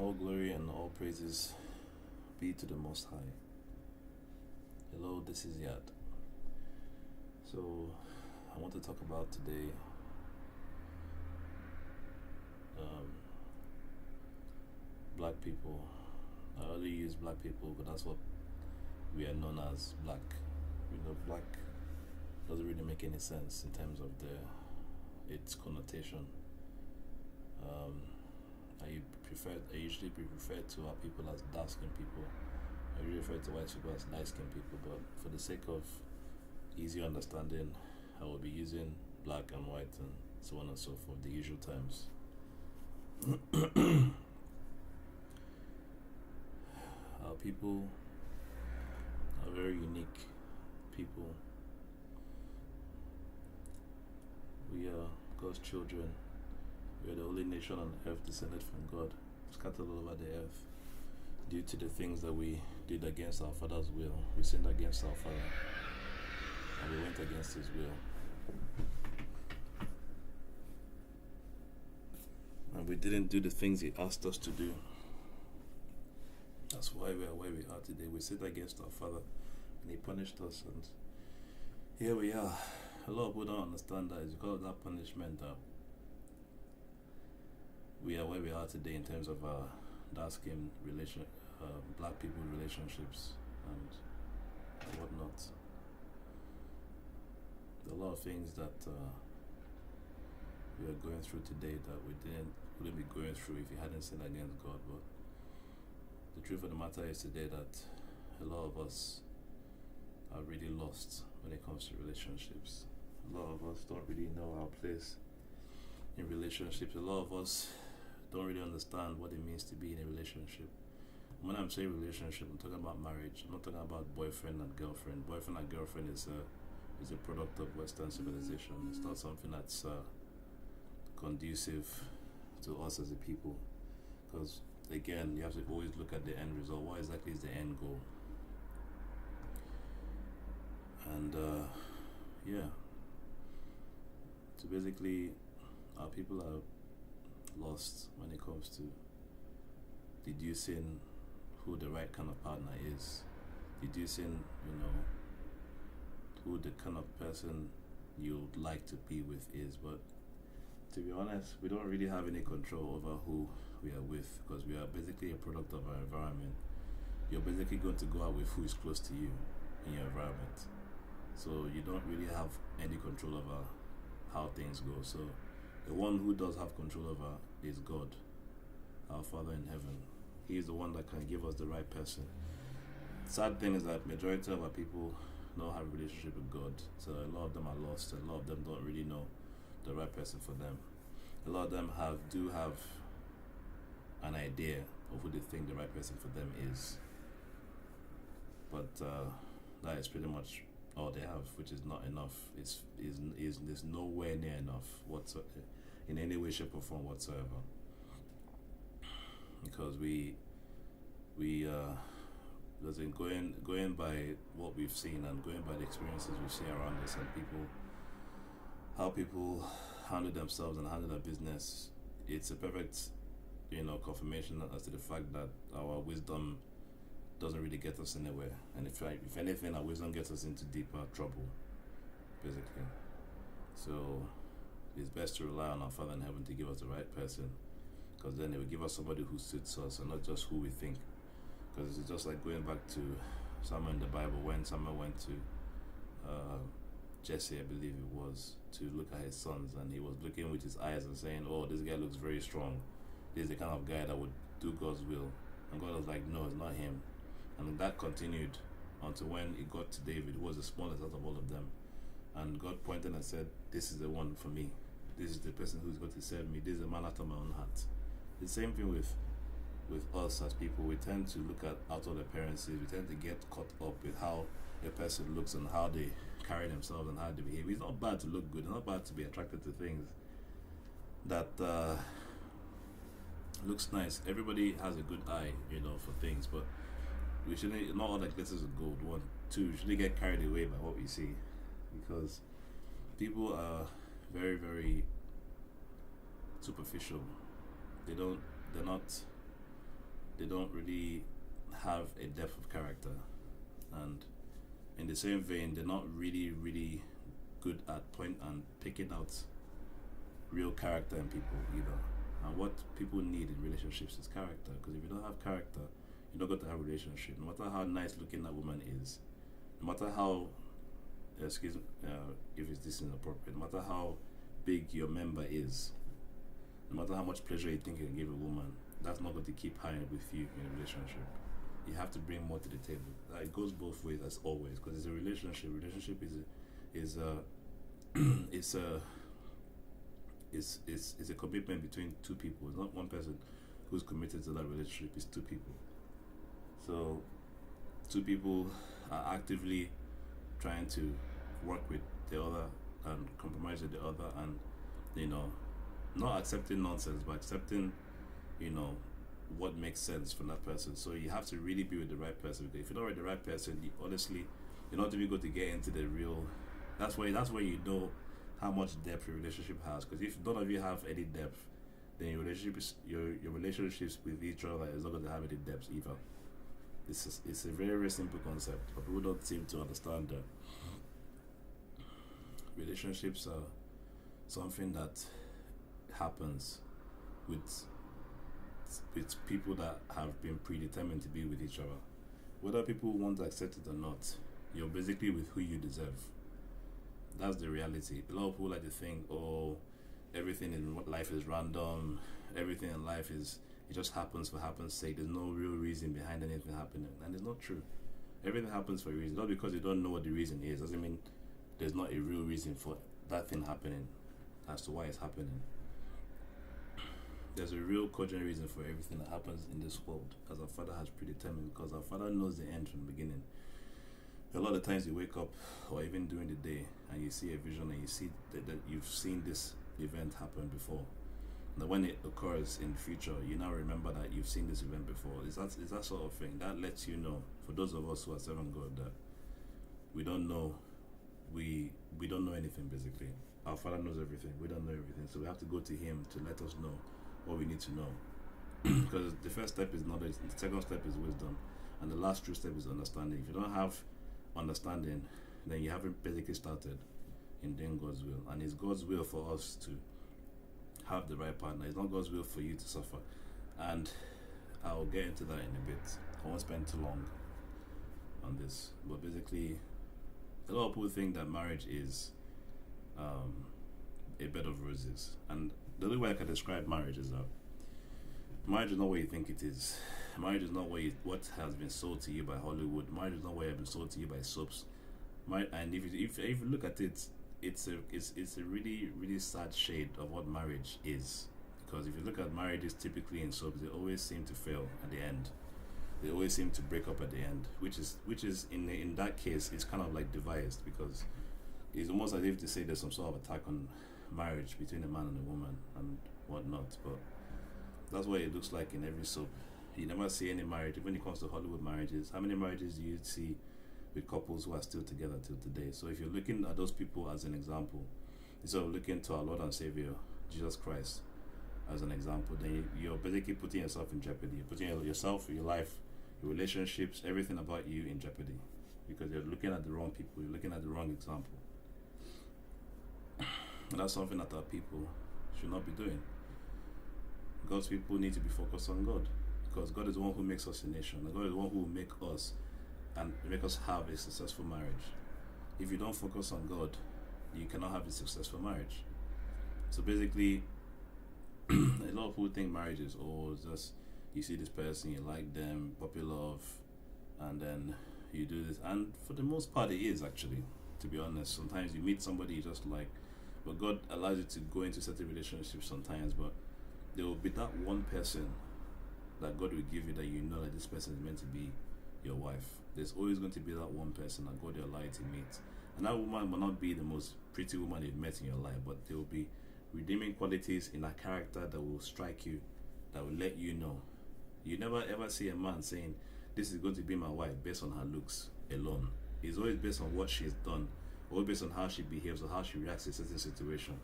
All glory and all praises be to the Most High. Hello, this is Yad. So, I want to talk about today um, black people. I only use black people, but that's what we are known as black. Black doesn't really make any sense in terms of its connotation. Um, I usually refer to our people as dark skinned people. I usually refer to white people as light skinned people, but for the sake of easy understanding, I will be using black and white and so on and so forth, the usual terms. Our people are very unique people. We are God's children. We are the only nation on earth descended from God, scattered all over the earth. Due to the things that we did against our Father's will, we sinned against our Father, and we went against His will. And we didn't do the things He asked us to do. That's why we are where we are today. We sinned against our Father, and He punished us, and here we are. A lot of people don't understand that it's because of that punishment that we are where we are today in terms of our dark skin black people relationships and whatnot. There are a lot of things that we are going through today that wouldn't be going through if we hadn't sinned against God. But the truth of the matter is today that a lot of us are really lost when it comes to relationships. A lot of us don't really know our place in relationships. A lot of us don't really understand what it means to be in a relationship. When I'm saying relationship, I'm talking about marriage. I'm not talking about boyfriend and girlfriend. Boyfriend and girlfriend is a product of Western civilization. It's not something that's conducive to us as a people. Because again, you have to always look at the end result. What exactly is the end goal? And so basically, our people are lost when it comes to deducing who the right kind of partner is, deducing, who the kind of person you'd like to be with is. But to be honest, we don't really have any control over who we are with, because we are basically a product of our environment. You're basically going to go out with who is close to you in your environment. So you don't really have any control over how things go. So the one who does have control over is God, our Father in heaven. He is the one that can give us the right person. Sad thing is that majority of our people don't have a relationship with God. So a lot of them are lost. A lot of them don't really know the right person for them. A lot of them do have an idea of who they think the right person for them is. But that is pretty much all they have, which is not enough. Is nowhere near enough whatsoever, in any way, shape, or form whatsoever. Because we going by what we've seen and going by the experiences we see around us and how people handle themselves and handle their business, it's a perfect confirmation as to the fact that our wisdom doesn't really get us anywhere, and if anything, our wisdom gets us into deeper trouble, basically. So it's best to rely on our Father in heaven to give us the right person, because then He will give us somebody who suits us and not just who we think. Because it's just like going back to somewhere in the Bible when Samuel went to Jesse, I believe it was, to look at his sons, and he was looking with his eyes and saying, "Oh, this guy looks very strong. This is the kind of guy that would do God's will." And God was like, "No, it's not him." And that continued until when it got to David, who was the smallest out of all of them. And God pointed and said, "This is the one for me. This is the person who's going to serve me. This is the man after my own heart." The same thing with us as people. We tend to look at outward appearances. We tend to get caught up with how a person looks and how they carry themselves and how they behave. It's not bad to look good. It's not bad to be attracted to things that looks nice. Everybody has a good eye, for things, but we shouldn't. Not all that glitters is gold. 1, 2. We shouldn't get carried away by what we see, because people are very, very superficial. They're not they don't really have a depth of character, and in the same vein, they're not really good at point and picking out real character in people either. And what people need in relationships is character. Because if you don't have character, you're not going to have a relationship. No matter how nice looking that woman is, no matter how, excuse me, if this is inappropriate, no matter how big your member is, no matter how much pleasure you think you can give a woman, that's not going to keep her with you in a relationship. You have to bring more to the table. It goes both ways as always, because it's a relationship. Relationship is it's a commitment between two people. It's not one person who's committed to that relationship. It's two people. So two people are actively trying to work with the other and compromise with the other, and not accepting nonsense, but accepting what makes sense from that person. So you have to really be with the right person, because if you're not with the right person, honestly, you're not even going to get into the real. That's where you know how much depth your relationship has. Because if none of you have any depth, then your relationships with each other is not going to have any depth either. It's a very, very simple concept, but people don't seem to understand that relationships are something that happens with people that have been predetermined to be with each other. Whether people want to accept it or not, you're basically with who you deserve. That's the reality. A lot of people like to think, oh, everything in life is random, everything in life it just happens for happen's sake. There's no real reason behind anything happening, and it's not true. Everything happens for a reason. Not because you don't know what the reason is doesn't mean there's not a real reason for that thing happening as to why it's happening. There's a real cogent reason for everything that happens in this world, as our Father has predetermined, because our Father knows the end from the beginning. A lot of times you wake up, or even during the day, and you see a vision, and you see that you've seen this event happen before. And when it occurs in the future, you now remember that you've seen this event before. It's that sort of thing that lets you know, for those of us who are serving God, that we don't know anything. Basically, our Father knows everything. We don't know everything, so we have to go to Him to let us know what we need to know. Because the first step is knowledge, the second step is wisdom, and the last true step is understanding. If you don't have understanding, then you haven't basically started in doing God's will. And it's God's will for us to have the right partner. It's not God's will for you to suffer. And I'll get into that in a bit. I won't spend too long on this, but basically a lot of people think that marriage is a bed of roses, and the only way I can describe marriage is that marriage is not what you think it is. Marriage is not what has been sold to you by Hollywood. Marriage is not what has been sold to you by soaps. And if you look at it, it's a really, really sad shade of what marriage is. Because if you look at marriages typically in soaps, they always seem to fail at the end. They always seem to break up at the end, which is in that case, it's kind of like devised, because it's almost as if to say there's some sort of attack on marriage between a man and a woman and whatnot. But that's what it looks like in every soap. You never see any marriage. When it comes to Hollywood marriages, how many marriages do you see with couples who are still together till today? So if you're looking at those people as an example, instead of looking to our Lord and Savior Jesus Christ as an example, then you're basically putting yourself in jeopardy. You're putting yourself, your life, your relationships, everything about you in jeopardy, because you're looking at the wrong people. You're looking at the wrong example. And that's something that our people should not be doing. God's people need to be focused on God, because God is the one who makes us a nation, and God is the one who will make us have a successful marriage. If you don't focus on God, you cannot have a successful marriage. So basically, a lot of people think marriage is just you see this person, you like them, puppy love, and then you do this. And for the most part, it is actually, to be honest. Sometimes you meet somebody you just like, but God allows you to go into certain relationships sometimes, but there will be that one person that God will give you that you know that this person is meant to be your wife. There's always going to be that one person that God will allow you to meet. And that woman will not be the most pretty woman you've met in your life, but there will be redeeming qualities in her character that will strike you, that will let you know. You never ever see a man saying, this is going to be my wife based on her looks alone. It's always based on what she's done, or based on how she behaves or how she reacts to a certain situation.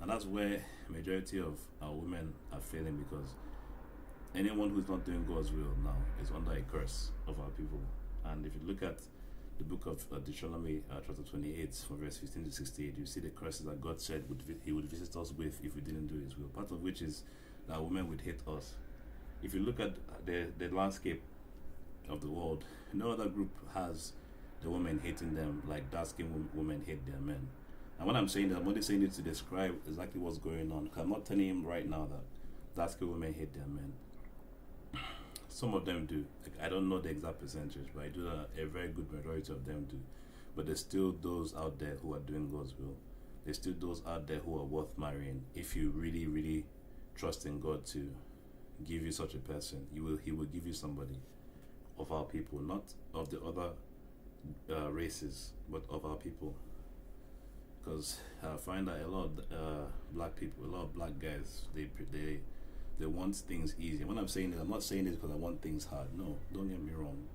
And that's where majority of our women are failing, because anyone who's not doing God's will now is under a curse of our people. And if you look at the book of Deuteronomy, chapter 28, from verse 15 to 68, you see the curses that God said He would visit us with if we didn't do His will. Part of which is that women would hate us. If you look at the landscape of the world, no other group has the women hating them like dark-skinned women hate their men. And when I'm saying that, I'm only saying it to describe exactly what's going on. I'm not telling him right now that dark-skinned women hate their men. Some of them do. Like, I don't know the exact percentage, but I do know a very good majority of them do. But there's still those out there who are doing God's will. There's still those out there who are worth marrying. If you really, really trust in God to give you such a person, He will give you somebody of our people, not of the other races, but of our people. Because I find that a lot of black people, a lot of black guys, they want things easy. When I'm saying this, I'm not saying this because I want things hard. No, don't get me wrong.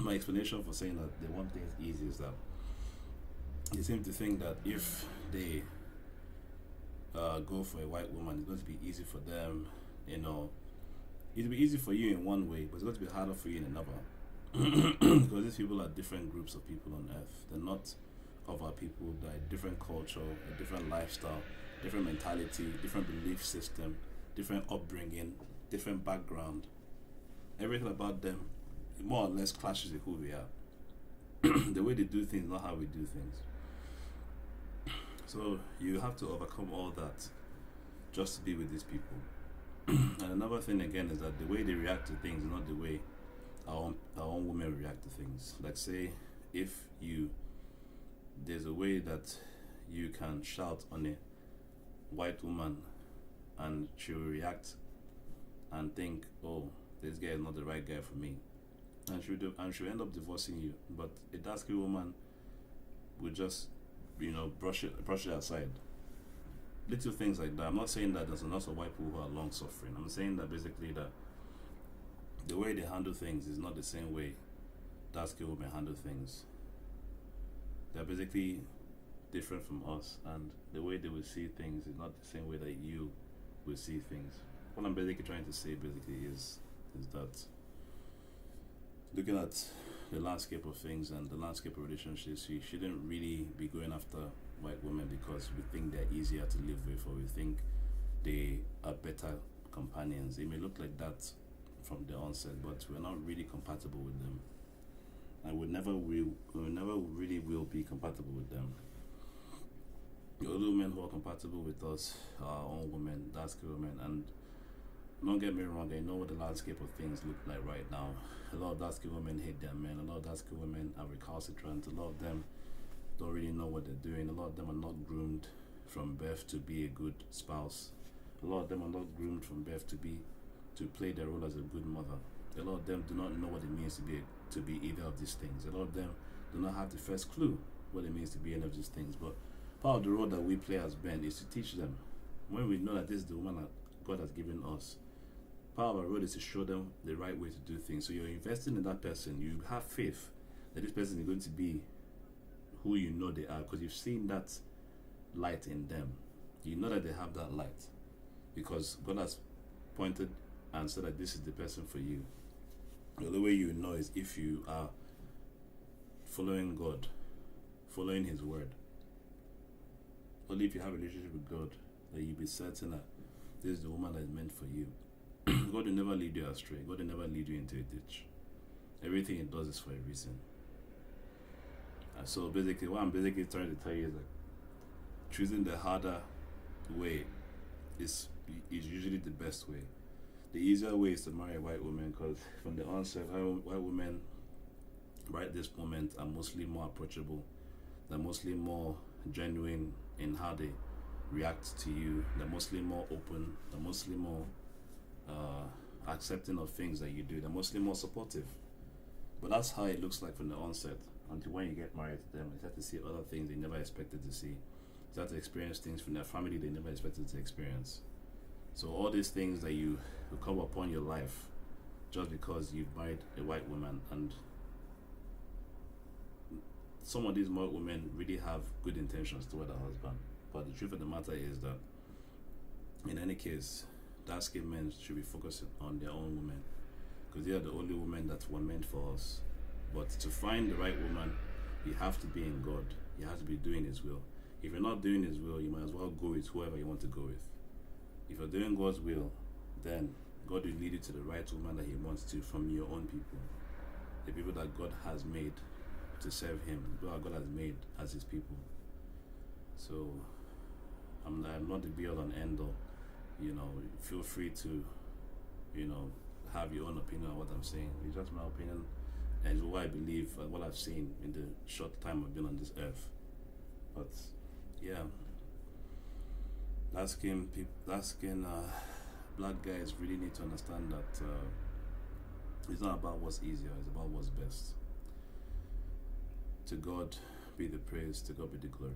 My explanation for saying that they want things easy is that they seem to think that if they go for a white woman, it's going to be easy for them. It'll be easy for you in one way, but it's going to be harder for you in another. Because these people are different groups of people on earth. They're not of our people. They're a different culture, a different lifestyle, different mentality, different belief system, different upbringing, different background. Everything about them more or less clashes with who we are. The way they do things, not how we do things. So you have to overcome all that just to be with these people. And another thing again is that the way they react to things is not the way our own women react to things. Like, say if there's a way that you can shout on a white woman and she'll react and think, oh, this guy is not the right guy for me, and she'll end up divorcing you. But a dark-skinned woman will just brush it aside. Little things like that. I'm not saying that there's lots of white people who are long suffering. I'm saying that basically that the way they handle things is not the same way dark-skinned women handle things. They're basically different from us, and the way they will see things is not the same way that you will see things. What I'm basically trying to say is that looking at the landscape of things and the landscape of relationships, you shouldn't really be going after white women because we think they're easier to live with, or we think they are better companions. It may look like that from the onset, but we're not really compatible with them, and we never really will be compatible with them. The only women who are compatible with us are our own women, dark-skinned women. And don't get me wrong, I know what the landscape of things look like right now. A lot of dark-skinned women hate their men. A lot of dark-skinned women are recalcitrant. A lot of them don't really know what they're doing. A lot of them are not groomed from birth to be a good spouse. A lot of them are not groomed from birth to play their role as a good mother. A lot of them do not know what it means to be either of these things. A lot of them do not have the first clue what it means to be any of these things. But part of the role that we play as men is to teach them. When we know that this is the woman that God has given us, part of our role is to show them the right way to do things. So you're investing in that person. You have faith that this person is going to be who you know they are, because you've seen that light in them. You know that they have that light because God has pointed and said that this is the person for you. The only way you know is if you are following God, following His word. Only if you have a relationship with God that you'll be certain that this is the woman that is meant for you. God will never lead you astray. God will never lead you into a ditch. Everything He does is for a reason. So basically, what I'm basically trying to tell you is that choosing the harder way is usually the best way. The easier way is to marry a white woman, because from the onset, white women right this moment are mostly more approachable. They're mostly more genuine in how they react to you. They're mostly more open. They're mostly more accepting of things that you do. They're mostly more supportive. But that's how it looks like from the onset. Until when you get married to them, you start to see other things they never expected to see. You start to experience things from their family they never expected to experience. So all these things that you will come upon your life just because you've married a white woman, and some of these white women really have good intentions toward their husband. But the truth of the matter is that in any case, dark skinned men should be focusing on their own women, because they are the only women that were meant for us. But to find the right woman, you have to be in God. You have to be doing His will. If you're not doing His will, you might as well go with whoever you want to go with. If you're doing God's will, then God will lead you to the right woman that He wants to from your own people. The people that God has made to serve Him, the people that God has made as His people. So, I'm not the be all and end all. Feel free to, have your own opinion on what I'm saying. It's just my opinion, and it's what I believe and what I've seen in the short time I've been on this earth. But yeah, black guys really need to understand that it's not about what's easier, it's about what's best. To God be the praise, to God be the glory.